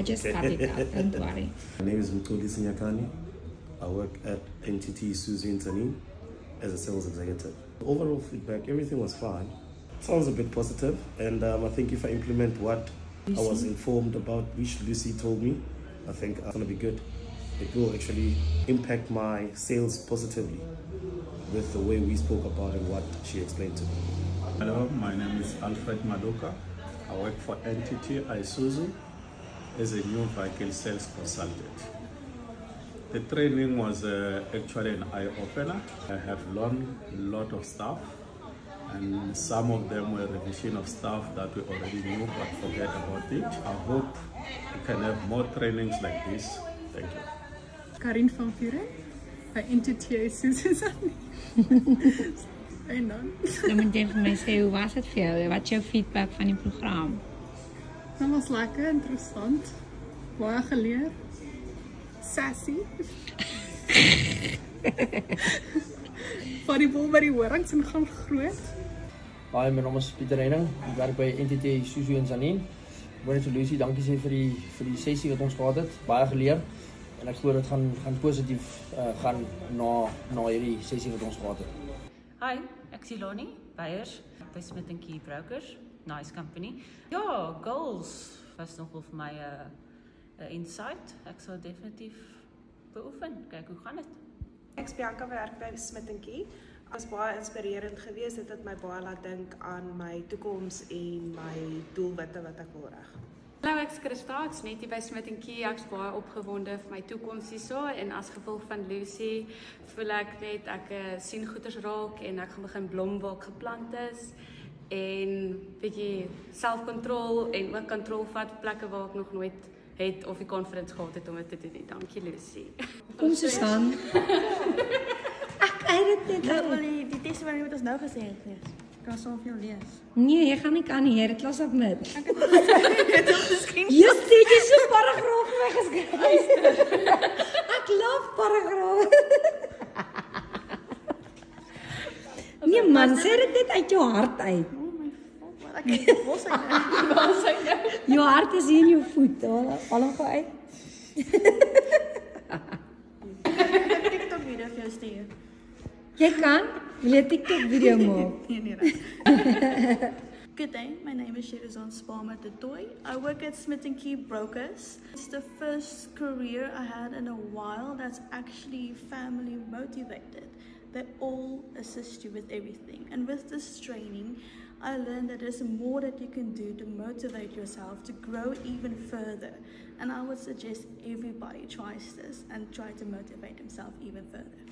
just cut it out, don't worry. My name is Mutuli Sinyakani. I work at NTT Isuzu in Tanin as a sales executive. Overall feedback, everything was fine. Sounds a bit positive, and I think if I implement what I was informed about, which Lucy told me, I think it's going to be good. It will actually impact my sales positively with the way we spoke about and what she explained to me. Hello, my name is Alfred Madoka. I work for NTT Isuzu as a new vehicle sales consultant. The training was actually an eye-opener. I have learned a lot of stuff, and some of them were revision of stuff that we already knew but forget about it. I hope we can have more trainings like this. Thank you. Karin van Vuren by NTT Isuzu. En dan? Dan moet jy vir my sê, hoe was het vir jou? Wat is jou feedback van die program? Dat was lekker, interessant. Baie geleer. Sassy. Van die bol by die horings en gaan groot. Hi, my naam is Pieter Henning. Ik werk bij NTT Isuzu in Tanin. Ik ben net Lucy, dankie sê vir die sessie wat ons gehad het. Baie geleer. En ek glo dit gaan positief gaan na hierdie sessie wat ons gehad het. Hi, ek is Iloni Beyers by Smith & Key Brokers, nice company. Ja, goals was nog wel vir my 'n insight. Ek sal definitief beoefen, kyk hoe gaan dit. Ek is Bianca, werk by Smith & Key. Dit was baie inspirerend geweest. Dit het my baie laat dink aan my toekoms en my doelwitte wat ek wil reg. Hallo, ek is Christa, ek is net hier by Smith & Key. Ek is baie opgewonde vir my toekoms hierso en as gevolg van Lucy voel ek net ek sien goeders raak en ek gaan begin blom waar ek geplant is en bietjie selfkontrol en ook kontrol vat op plekke waar ek nog nooit het of die conference gehad het om dit te doen. Dankie Lucy. Kom Susan. Ek het dit net. Die testimonie wat ons nou gesê het. Ek kan saam vir jou lees. Nee, jy gaan nie kan nie, dit klas op met. Ek het dit miskien. Just dit is so paragraaf weggeskryf. Ek love paragraaf. Nee man, sê dit net uit jou hart uit. Ek was hy nou. Jou hart is hier in jou voet, al hom gou uit. Ek het TikTok video vir jou stuur. Jy kan? Wil jy 'n TikTok video maak? Nee. Good day, my name is Sherazan Spalma Toy. I work at Smith & Key Brokers. It's the first career I had in a while that's actually family motivated. They all assist you with everything. And with this training, I learned that there's more that you can do to motivate yourself to grow even further. And I would suggest everybody tries this and try to motivate himself even further.